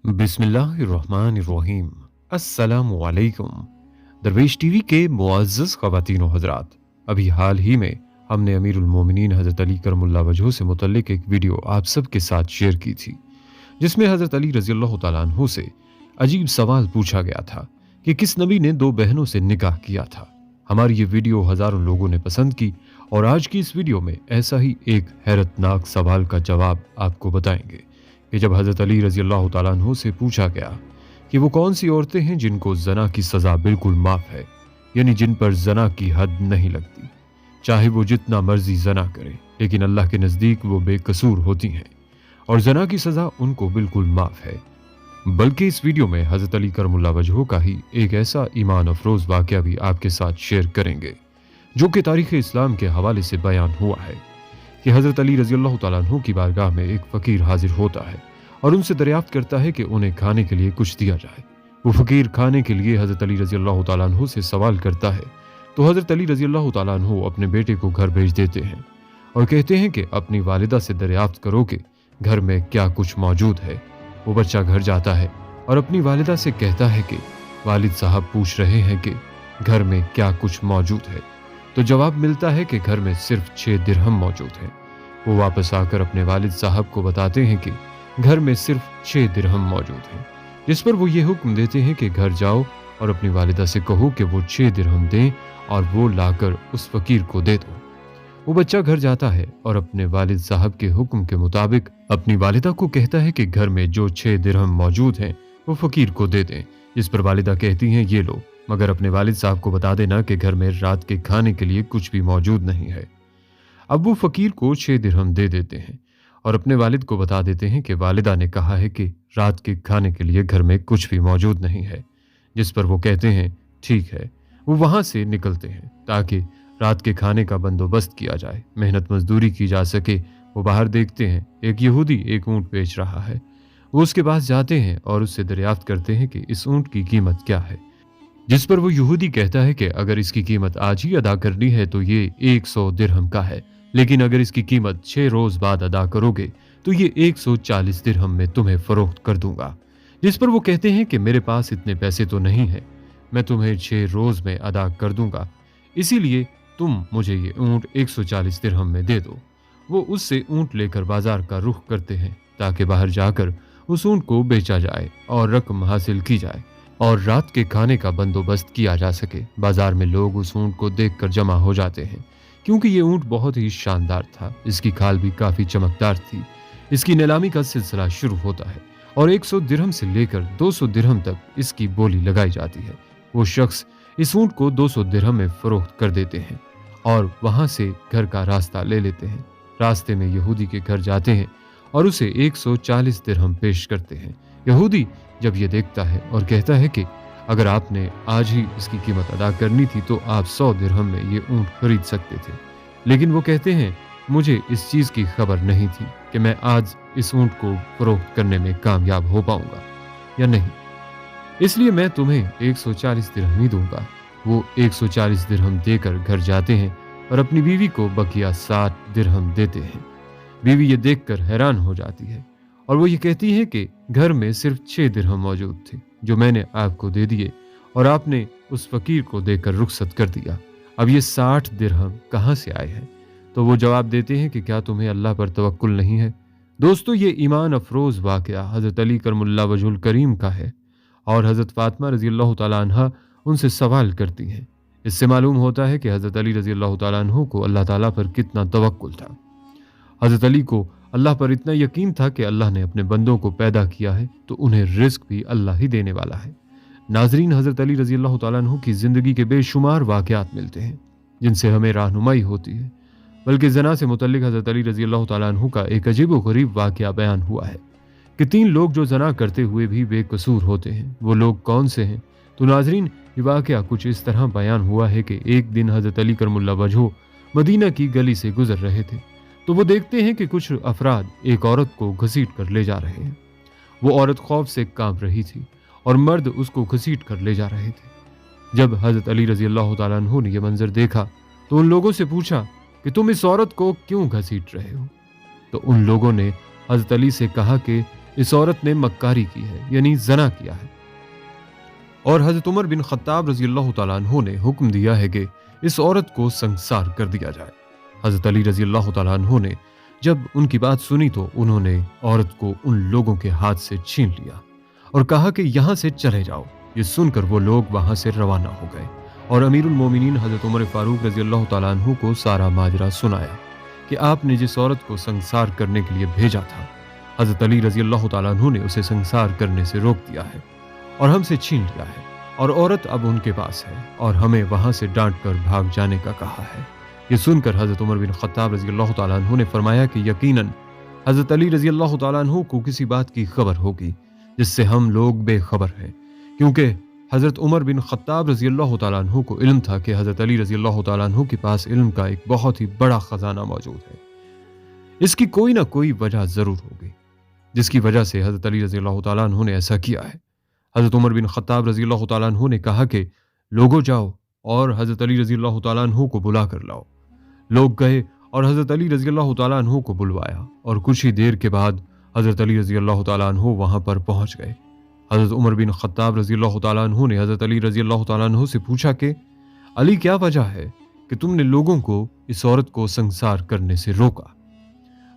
बिस्मिल्लाहिर्रहमानिर्रहीम। अस्सलामु अलैकुम। दरवेश टीवी के मुअज़्ज़ज़ ख़वातीन व हज़रात, अभी हाल ही में हमने अमीरुल मोमिनीन हज़रत अली करमुल्लाह वजहू से मुतल्लिक एक वीडियो आप सब के साथ शेयर की थी, जिसमें हज़रत अली रज़ियल्लाहु तआला अन्हु से अजीब सवाल पूछा गया था कि किस नबी ने दो बहनों से निकाह किया था। हमारी ये वीडियो हज़ारों लोगों ने पसंद की और आज की इस वीडियो में ऐसा ही एक हैरतनाक सवाल का जवाब आपको बताएंगे कि जब हज़रत अली रज़ियल्लाहु तआला अन्हु से पूछा गया कि वो कौन सी औरतें हैं जिनको ज़ना की सज़ा बिल्कुल माफ़ है, यानी जिन पर ज़ना की हद नहीं लगती, चाहे वो जितना मर्जी ज़ना करे, लेकिन अल्लाह के नज़दीक वो बेकसूर होती हैं और ज़ना की सज़ा उनको बिल्कुल माफ़ है। बल्कि इस वीडियो में हज़रत अली करमुल्लाह वजहू का ही एक ऐसा ईमान अफरोज़ वाक़या भी आपके साथ शेयर करेंगे जो कि तारीख़ इस्लाम के हवाले से बयान हुआ है कि हज़रत अली रज़ियल्लाहु तआला अन्हु की बारगाह में एक फ़कीर हाजिर होता है और उनसे दरियाफ्त करता है कि उन्हें खाने के लिए कुछ दिया जाए। वो फ़कीर खाने के लिए हज़रत अली रज़ियल्लाहु तआला अन्हु से सवाल करता है तो हज़रत अली रज़ियल्लाहु तआला अन्हु अपने बेटे को घर भेज देते हैं और कहते हैं कि अपनी वालिदा से दरियाफ्त करो कि घर में क्या कुछ मौजूद है। वो बच्चा घर जाता है और अपनी वालिदा से कहता है कि वालिद साहब पूछ रहे हैं कि घर में क्या कुछ मौजूद है, तो जवाब मिलता है कि घर में सिर्फ 6 दिरहम मौजूद हैं। वो वापस आकर अपने वालिद साहब को बताते हैं कि घर में सिर्फ 6 दिरहम मौजूद हैं, जिस पर वो ये हुक्म देते हैं कि घर जाओ और अपनी वालिदा से कहो कि वो 6 दिरहम दें और वो लाकर उस फ़कीर को दे दो। वो बच्चा घर जाता है और अपने वालिद साहब के हुक्म के मुताबिक अपनी वालिदा को कहता है कि घर में जो 6 दिरहम मौजूद हैं वो फ़कीर को दे दें, जिस पर वालिदा कहती हैं ये लो, मगर अपने वालिद साहब को बता देना कि घर में रात के खाने के लिए कुछ भी मौजूद नहीं है। अब वो फ़कीर को 6 दिरहम दे देते हैं और अपने वालिद को बता देते हैं कि वालिदा ने कहा है कि रात के खाने के लिए घर में कुछ भी मौजूद नहीं है, जिस पर वो कहते हैं ठीक है। वो वहाँ से निकलते हैं ताकि रात के खाने का बंदोबस्त किया जाए, मेहनत मजदूरी की जा सके। वो बाहर देखते हैं एक यहूदी एक ऊँट बेच रहा है। वो उसके पास जाते हैं और उससे दरियाफ्त करते हैं कि इस ऊँट की कीमत क्या है, जिस पर वो यहूदी कहता है कि अगर इसकी कीमत आज ही अदा करनी है तो ये 100 दिरहम का है, लेकिन अगर इसकी कीमत 6 रोज़ बाद अदा करोगे तो ये 140 दिरहम में तुम्हें फ़रोख्त कर दूंगा। जिस पर वो कहते हैं कि मेरे पास इतने पैसे तो नहीं है, मैं तुम्हें 6 रोज़ में अदा कर दूंगा, इसीलिए तुम मुझे ये ऊँट 140 दिरहम में दे दो। वो उससे ऊँट लेकर बाजार का रुख करते हैं ताकि बाहर जाकर उस ऊँट को बेचा जाए और रकम हासिल की जाए और रात के खाने का बंदोबस्त किया जा सके। बाजार में लोग उस ऊँट को देखकर जमा हो जाते हैं क्योंकि ये ऊँट बहुत ही शानदार था, इसकी खाल भी काफ़ी चमकदार थी। इसकी नीलामी का सिलसिला शुरू होता है और 100 दिरहम से लेकर 200 दिरहम तक इसकी बोली लगाई जाती है। वो शख्स इस ऊँट को 200 दिरहम में फ़रोख्त कर देते हैं और वहाँ से घर का रास्ता ले लेते हैं। रास्ते में यहूदी के घर जाते हैं और उसे 140 दिरहम पेश करते हैं। यहूदी जब ये देखता है और कहता है कि अगर आपने आज ही इसकी कीमत अदा करनी थी तो आप 100 दिरहम में ये ऊँट खरीद सकते थे, लेकिन वो कहते हैं मुझे इस चीज़ की खबर नहीं थी कि मैं आज इस ऊँट को फ़रोख्त करने में कामयाब हो पाऊंगा या नहीं, इसलिए मैं तुम्हें 140 दिरहम ही दूंगा। वो 140 दिरहम देकर घर जाते हैं और अपनी बीवी को बकिया 60 दिरहम देते हैं। बीवी ये देखकर हैरान हो जाती है और वो ये कहती है कि घर में सिर्फ 6 दिरहम मौजूद थे जो मैंने आपको दे दिए और आपने उस फ़कीर को देकर रुखसत कर दिया। अब ये 60 दिरहम कहाँ से आए हैं? तो वो जवाब देते हैं कि क्या तुम्हें अल्लाह पर तवक्कुल नहीं है? दोस्तों, ये ईमान अफरोज़ वाक़या हज़रत अली करमुल्लाह वजहुल करीम का है और हज़रत फ़ातिमा रज़ियल्लाहु तआला अन्हा उनसे सवाल करती हैं। इससे मालूम होता है कि हज़रत अली रज़ियल्लाहु तआला अन्हु को अल्लाह ताला पर कितना तवक्कुल था। हज़रत अली को अल्लाह पर इतना यकीन था कि अल्लाह ने अपने बंदों को पैदा किया है तो उन्हें रिज़्क़ भी अल्लाह ही देने वाला है। नाज़रीन, हज़रत अली रज़ियल्लाहु तआला अन्हु की ज़िंदगी के बेशुमार वाक़यात मिलते हैं जिनसे हमें रहनुमाई होती है, बल्कि ज़ना से मुतल्लिक हज़रत अली रज़ियल्लाहु तआला अन्हु का एक अजीब व गरीब वाक़या बयान हुआ है कि 3 लोग जो ज़ना करते हुए भी बेकसूर होते हैं, वो लोग कौन से हैं? तो नाज़रीन, ये वाक़या कुछ इस तरह बयान हुआ है कि एक दिन हज़रत अली करमुल्लाह वजहू मदीना की गली से गुजर रहे थे तो वो देखते हैं कि कुछ अफराद एक औरत को घसीट कर ले जा रहे हैं। वो औरत खौफ से कांप रही थी और मर्द उसको घसीट कर ले जा रहे थे। जब हज़रत अली रज़ियल्लाहु तआला अन्हु ने यह मंजर देखा तो उन लोगों से पूछा कि तुम इस औरत को क्यों घसीट रहे हो? तो उन लोगों ने हज़रत अली से कहा कि इस औरत ने मक्कारी की है, यानी जना किया है। और हजरत उमर बिन खत्ताब रजी अल्लाह तआला अन्हु ने हुक्म दिया है कि इस औरत को संसार कर दिया जाए। हजरत अली रजी अल्लाह तआला अन्हु ने जब उनकी बात सुनी तो उन्होंने औरत को उन लोगों के हाथ से छीन लिया और कहा कि यहाँ से चले जाओ। ये सुनकर वो लोग वहां से रवाना हो गए और अमीरुल मोमिनीन हजरत उमर फारूक रजी अल्लाह तआला अन्हु को सारा माजरा सुनाया कि आपने जिस औरत को संसार करने के लिए भेजा था, हजरत अली रजी अल्लाह तआला अन्हु ने उसे संसार करने से रोक दिया है और हमसे छीन लिया है, और औरत अब उनके पास है और हमें वहां से डांट कर भाग जाने का कहा है। ये सुनकर हजरत उमर बिन खत्ताब रजी अल्लाह तआला अन्हु ने फरमाया कि यकीनन हजरत अली रजी अल्लाह तआला अन्हु को किसी बात की खबर होगी जिससे हम लोग बेखबर हैं, क्योंकि हजरत उमर बिन खत्ताब रजी अल्लाह तआला अन्हु को इल्म था कि हजरत अली रजी अल्लाह तआला अन्हु के पास इल्म का एक बहुत ही बड़ा खजाना मौजूद है। इसकी कोई ना कोई वजह जरूर होगी जिसकी वजह से हजरत अली रजी अल्लाह तआला अन्हु ने ऐसा किया है। हजरत उमर बिन खत्ताब रजी अल्लाह तआला अन्हु ने कहा कि लोगों जाओ और हजरत अली रजी अल्लाह तआला अन्हु को बुला कर लाओ। लोग गए और हजरत अली रजी अल्लाह तआला अन्हु को बुलवाया और कुछ ही देर के बाद हजरत अली रजी अल्लाह तआला अन्हु वहां पर पहुंच गए। हजरत उमर बिन खत्ताब रजी अल्लाह तआला अन्हु ने हजरत अली रजी अल्लाह तआला अन्हु से पूछा कि अली, क्या वजह है कि तुमने लोगों को इस औरत को संसार करने से रोका?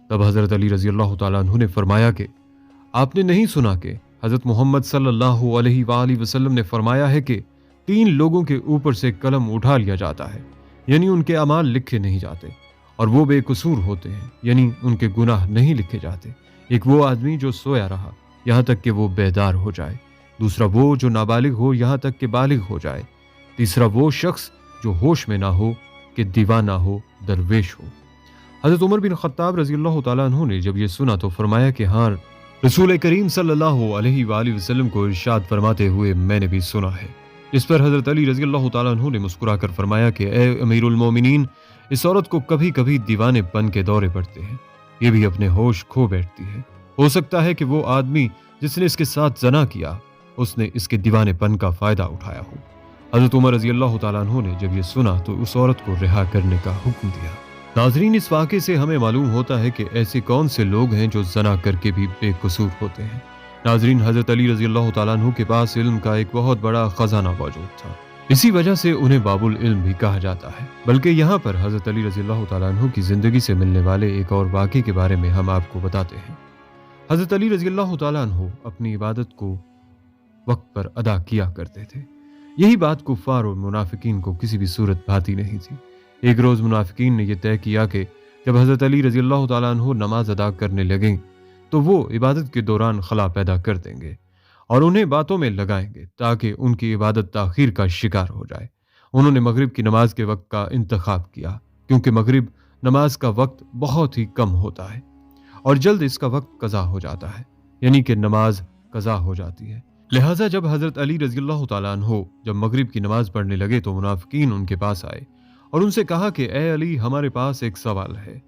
तब हजरत अली रजी अल्लाह तआला अन्हु ने फरमाया कि आपने नहीं सुना कि हजरत मोहम्मद सल्लल्लाहु अलैहि वसल्लम ने फरमाया है कि 3 लोगों के ऊपर से कलम उठा लिया जाता है, यानी उनके अमाल लिखे नहीं जाते, और वो बेकसूर होते हैं, यानी उनके गुनाह नहीं लिखे जाते। एक वो आदमी जो सोया रहा यहाँ तक कि वो बेदार हो जाए, दूसरा वो जो नाबालिग हो यहाँ तक कि बालिग हो जाए, तीसरा वो शख्स जो होश में ना हो कि दीवाना हो, दरवेश हो। हजरत उमर बिन खत्ताब रजी अल्लाह तआला अन्हु ने जब ये सुना तो फरमाया कि हाँ, रसूल करीम सल्लल्लाहु अलैहि वसल्लम को इरशाद फरमाते हुए मैंने भी सुना है। इस पर हजरत अली रजी अल्लाह तआला अन्हु ने मुस्कुराकर फरमाया कि ए अमीरुल मोमिनीन, इस औरत को कभी कभी दीवानेपन के दौरे पड़ते हैं, ये भी अपने होश खो बैठती है। हो सकता है कि वो आदमी जिसने इसके साथ जना किया उसने इसके दीवानेपन का फायदा उठाया हो। हजरत उमर रजी अल्लाह तआला अन्हु ने जब ये सुना तो उस औरत को रिहा करने का हुक्म दिया। नाजरीन, इस वाक़े से हमें मालूम होता है कि ऐसे कौन से लोग हैं जो जना करके भी बेकसूर होते हैं। नाजरीन, हजरत अली रजी अल्लाह तआला अन्हु के पास इल्म का एक बहुत बड़ा खजाना मौजूद था, इसी वजह से उन्हें बाबुल इल्म भी कहा जाता है। बल्कि यहाँ पर हजरत अली रजी अल्लाह तआला अन्हु की जिंदगी से मिलने वाले एक और वाक़े के बारे में हम आपको बताते हैं। हजरत अली रजी अल्लाह तआला अन्हु अपनी इबादत को वक्त पर अदा किया करते थे। यही बात कुफ्फार और मुनाफिकीन को किसी भी सूरत भाती नहीं थी। एक रोज़ मुनाफिकीन ने यह तय किया कि जब हजरत अली रजी अल्लाह तआला अन्हु नमाज अदा करने लगें तो वो इबादत के दौरान खला पैदा कर देंगे और उन्हें बातों में लगाएंगे ताकि उनकी इबादत ताखीर का शिकार हो जाए। उन्होंने मगरिब की नमाज के वक्त का इंतखाब किया, क्योंकि मगरिब नमाज का वक्त बहुत ही कम होता है और जल्द इसका वक्त कज़ा हो जाता है, यानी कि नमाज कज़ा हो जाती है। लिहाजा जब हजरत अली रजी अल्लाह तआला अन्हु जब मगरिब की नमाज पढ़ने लगे तो मुनाफिकीन उनके पास आए और उनसे कहा कि ए अली, हमारे पास एक सवाल है।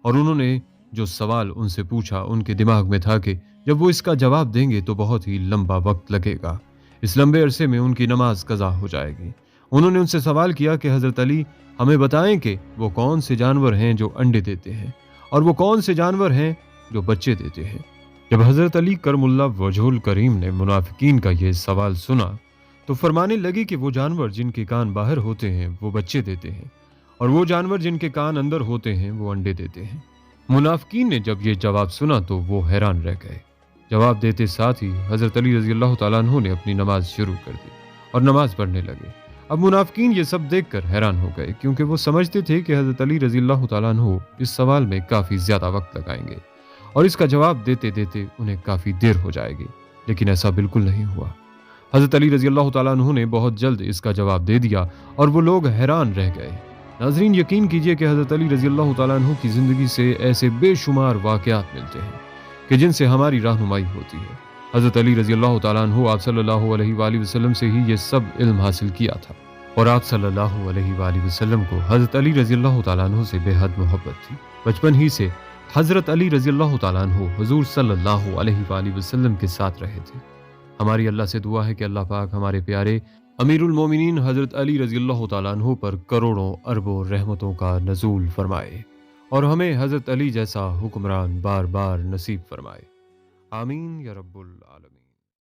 और उन्होंने जो सवाल उनसे पूछा उनके दिमाग में था कि जब वो इसका जवाब देंगे तो बहुत ही लंबा वक्त लगेगा, इस लंबे अरसे में उनकी नमाज कज़ा हो जाएगी। उन्होंने उनसे सवाल किया कि हजरत अली, हमें बताएं कि वो कौन से जानवर हैं जो अंडे देते हैं और वो कौन से जानवर हैं जो बच्चे देते हैं। जब हजरत अली करमुल्लाह वजहुल करीम ने मुनाफिकीन का ये सवाल सुना तो फरमाने लगे कि वो जानवर जिनके कान बाहर होते हैं वो बच्चे देते हैं और वो जानवर जिनके कान अंदर होते हैं वो अंडे देते हैं। मुनाफिकीन ने जब ये जवाब सुना तो वो हैरान रह गए। जवाब देते साथ ही हजरत अली रजी अल्लाह तआला अन्हु ने अपनी नमाज शुरू कर दी और नमाज पढ़ने लगे। अब मुनाफिकीन ये सब देखकर हैरान हो गए, क्योंकि वो समझते थे कि हजरत अली रजी अल्लाह तआला अन्हु इस सवाल में काफ़ी ज़्यादा वक्त लगाएंगे और इसका जवाब देते देते उन्हें काफ़ी देर हो जाएगी। लेकिन ऐसा बिल्कुल नहीं हुआ। हजरत अली रजी अल्लाह तआला अन्हु ने बहुत जल्द इसका जवाब दे दिया और वो लोग हैरान रह गए। नाजरीन, यकीन कीजिए कि हजरत अली रजी अल्लाह तआला अन्हु की ज़िंदगी से ऐसे बेशुमार वाक़यात मिलते हैं कि जिनसे हमारी रहनुमाई होती है। हजरत अली रजी अल्लाह तआला अन्हु आप सल्लल्लाहु अलैहि वसल्लम से ही ये सब इल्म हासिल किया था और आप सल्लल्लाहु अलैहि वसल्लम को हजरत अली रजी अल्लाह तआला अन्हु से बेहद मोहब्बत थी। बचपन ही से हजरत अली रजी अल्लाह तआला अन्हु हुजूर सल्लल्लाहु अलैहि वसल्लम के साथ रहे थे। हमारी अल्लाह से दुआ है कि अल्लाह पाक हमारे प्यारे अमीरुल मोमिनीन हजरत अली रजी अल्लाह तआला अन्हु पर करोड़ों अरबों रहमतों का नज़ूल फरमाए और हमें हजरत अली जैसा हुक्मरान बार बार नसीब फरमाए। آمین یا رب العالمین.